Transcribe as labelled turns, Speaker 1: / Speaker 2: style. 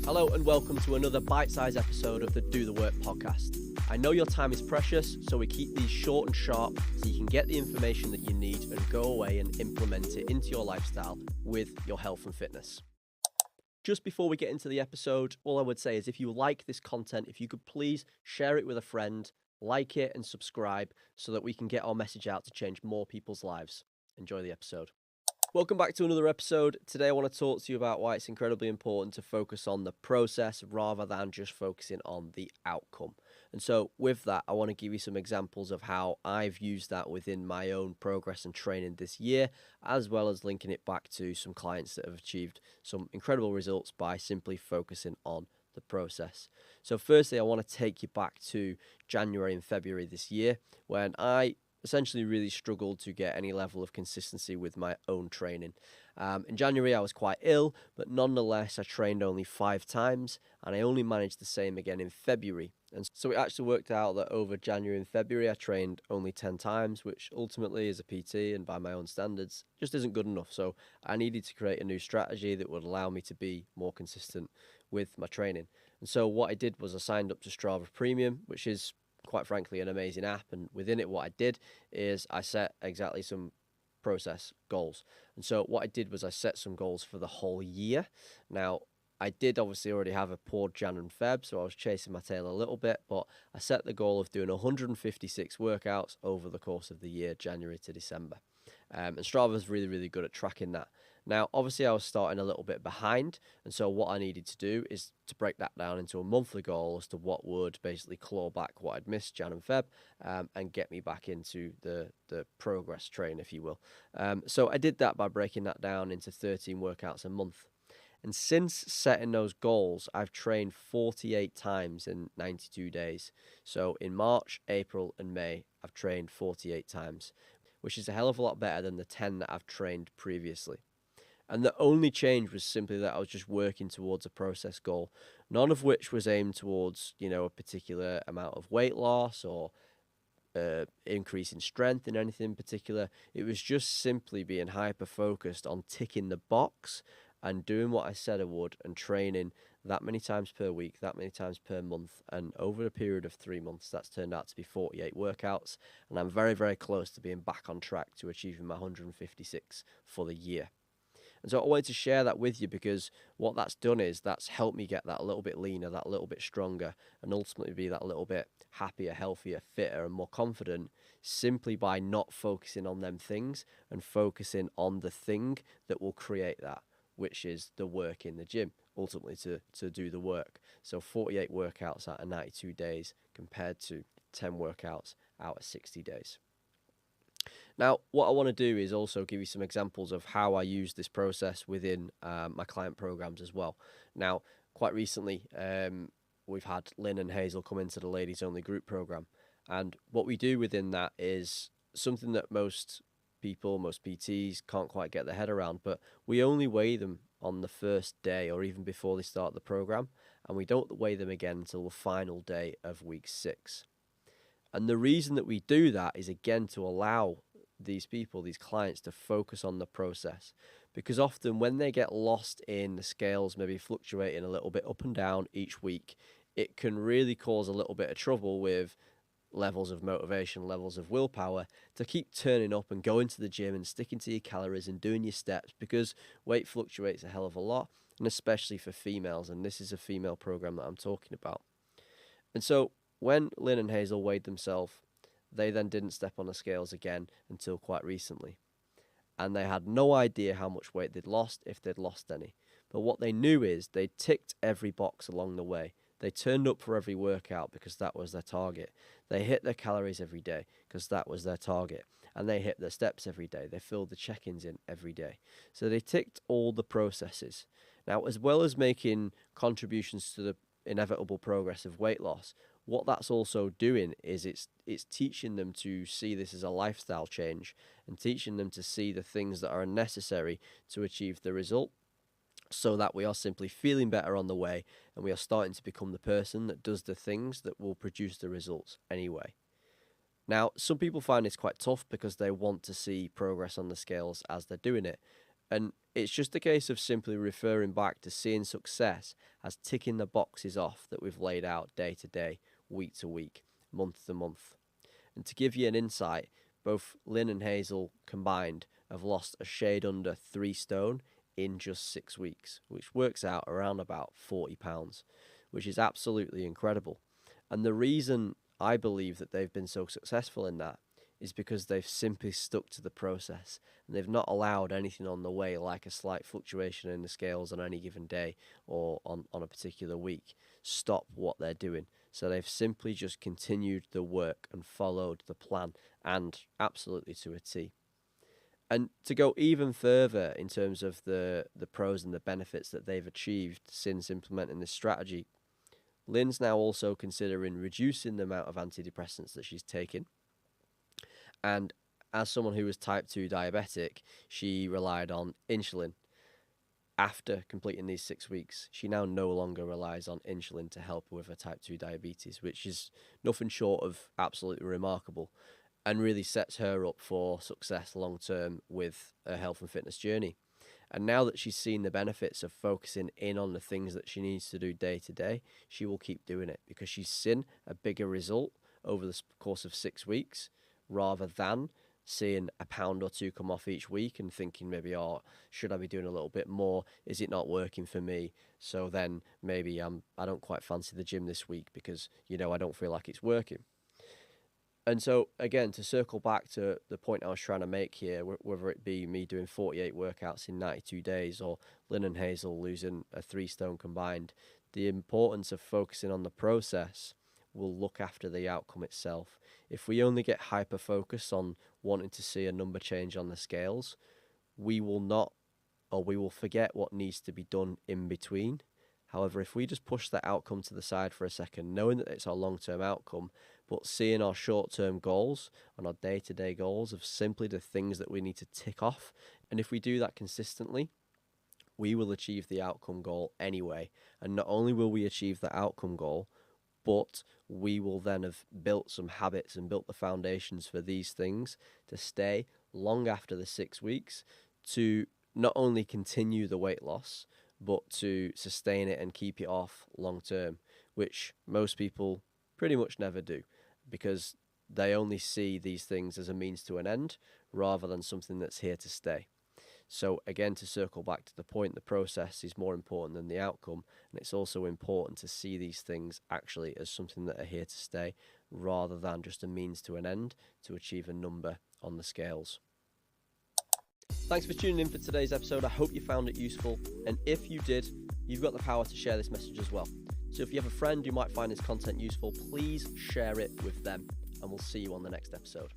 Speaker 1: Hello and welcome to another bite-sized episode of the Do The Work podcast. I know your time is precious, so we keep these short and sharp so you can get the information that you need and go away and implement it into your lifestyle with your health and fitness. Just before we get into the episode, all I would say is if you like this content, if you could please share it with a friend, like it and subscribe so that we can get our message out to change more people's lives. Enjoy the episode. Welcome back to another episode. Today I want to talk to you about why it's incredibly important to focus on the process rather than just focusing on the outcome. And so with that, I want to give you some examples of how I've used that within my own progress and training this year, as well as linking it back to some clients that have achieved some incredible results by simply focusing on the process. So firstly, I want to take you back to January and February this year when I essentially really struggled to get any level of consistency with my own training. In January, I was quite ill, but nonetheless, I trained only 5 times, and I only managed the same again in February. And so it actually worked out that over January and February, I trained only 10 times, which ultimately, as a PT and by my own standards, just isn't good enough. So I needed to create a new strategy that would allow me to be more consistent with my training. And so what I did was I signed up to Strava Premium, which is quite frankly an amazing app, and within it what I did is I set exactly some process goals. And so what I did was I set some goals for the whole year. Now I did obviously already have a poor Jan and Feb, so I was chasing my tail a little bit, but I set the goal of doing 156 workouts over the course of the year, January to December. And Strava is really, really good at tracking that. Now, obviously, I was starting a little bit behind, and so what I needed to do is to break that down into a monthly goal as to what would basically claw back what I'd missed Jan and Feb, and get me back into the progress train, if you will. So I did that by breaking that down into 13 workouts a month. And since setting those goals, I've trained 48 times in 92 days. So in March, April, and May, I've trained 48 times, which is a hell of a lot better than the 10 that I've trained previously. And the only change was simply that I was just working towards a process goal, none of which was aimed towards, a particular amount of weight loss or increase in strength in anything in particular. It was just simply being hyper-focused on ticking the box and doing what I said I would and training that many times per week, that many times per month. And over a period of 3 months, that's turned out to be 48 workouts. And I'm very, very close to being back on track to achieving my 156 for the year. And so I wanted to share that with you because what that's done is that's helped me get that a little bit leaner, that little bit stronger, and ultimately be that little bit happier, healthier, fitter, and more confident simply by not focusing on them things and focusing on the thing that will create that, which is the work in the gym, ultimately to do the work. So 48 workouts out of 92 days compared to 10 workouts out of 60 days. Now, what I want to do is also give you some examples of how I use this process within my client programs as well. Now, quite recently, we've had Lynne and Hazel come into the Ladies Only group program. And what we do within that is something that most people, most PTs can't quite get their head around, but we only weigh them on the first day or even before they start the program. And we don't weigh them again until the final day of week 6. And the reason that we do that is, again, to allow these people, these clients, to focus on the process. Because often when they get lost in the scales, maybe fluctuating a little bit up and down each week, it can really cause a little bit of trouble with levels of motivation, levels of willpower to keep turning up and going to the gym and sticking to your calories and doing your steps, because weight fluctuates a hell of a lot, and especially for females. And this is a female program that I'm talking about. And so when Lynne and Hazel weighed themselves, they then didn't step on the scales again until quite recently. And they had no idea how much weight they'd lost, if they'd lost any. But what they knew is they ticked every box along the way. They turned up for every workout because that was their target. They hit their calories every day because that was their target. And they hit their steps every day. They filled the check-ins in every day. So they ticked all the processes. Now, as well as making contributions to the inevitable progress of weight loss, what that's also doing is it's teaching them to see this as a lifestyle change and teaching them to see the things that are necessary to achieve the result, so that we are simply feeling better on the way and we are starting to become the person that does the things that will produce the results anyway. Now, some people find this quite tough because they want to see progress on the scales as they're doing it. And It's just a case of simply referring back to seeing success as ticking the boxes off that we've laid out day to day, week to week, month to month. And to give you an insight, both Lynne and Hazel combined have lost a shade under 3 stone in just 6 weeks, which works out around about £40, which is absolutely incredible. And the reason I believe that they've been so successful in that is because they've simply stuck to the process and they've not allowed anything on the way, like a slight fluctuation in the scales on any given day or on a particular week, stop what they're doing. So they've simply just continued the work and followed the plan, and absolutely to a T. And to go even further in terms of the pros and the benefits that they've achieved since implementing this strategy, Lynne's now also considering reducing the amount of antidepressants that she's taking. And as someone who was type 2 diabetic, she relied on insulin. After completing these 6 weeks, she now no longer relies on insulin to help her with her type 2 diabetes, which is nothing short of absolutely remarkable and really sets her up for success long term with her health and fitness journey. And now that she's seen the benefits of focusing in on the things that she needs to do day to day, she will keep doing it because she's seen a bigger result over the course of 6 weeks rather than seeing a pound or two come off each week and thinking maybe, oh, should I be doing a little bit more? Is it not working for me? So then maybe I don't quite fancy the gym this week because, I don't feel like it's working. And so, again, to circle back to the point I was trying to make here, whether it be me doing 48 workouts in 92 days or Lynne and Hazel losing a 3 stone combined, the importance of focusing on the process will look after the outcome itself. If we only get hyper-focused on wanting to see a number change on the scales, we will forget what needs to be done in between. However, if we just push that outcome to the side for a second, knowing that it's our long-term outcome, but seeing our short-term goals and our day-to-day goals of simply the things that we need to tick off, and if we do that consistently, we will achieve the outcome goal anyway. And not only will we achieve the outcome goal, but we will then have built some habits and built the foundations for these things to stay long after the 6 weeks, to not only continue the weight loss, but to sustain it and keep it off long term, which most people pretty much never do because they only see these things as a means to an end rather than something that's here to stay. So again, to circle back to the point, the process is more important than the outcome, and it's also important to see these things actually as something that are here to stay rather than just a means to an end to achieve a number on the scales. Thanks for tuning in for today's episode. I hope you found it useful, and if you did, you've got the power to share this message as well. So if you have a friend who might find this content useful, please share it with them, and we'll see you on the next episode.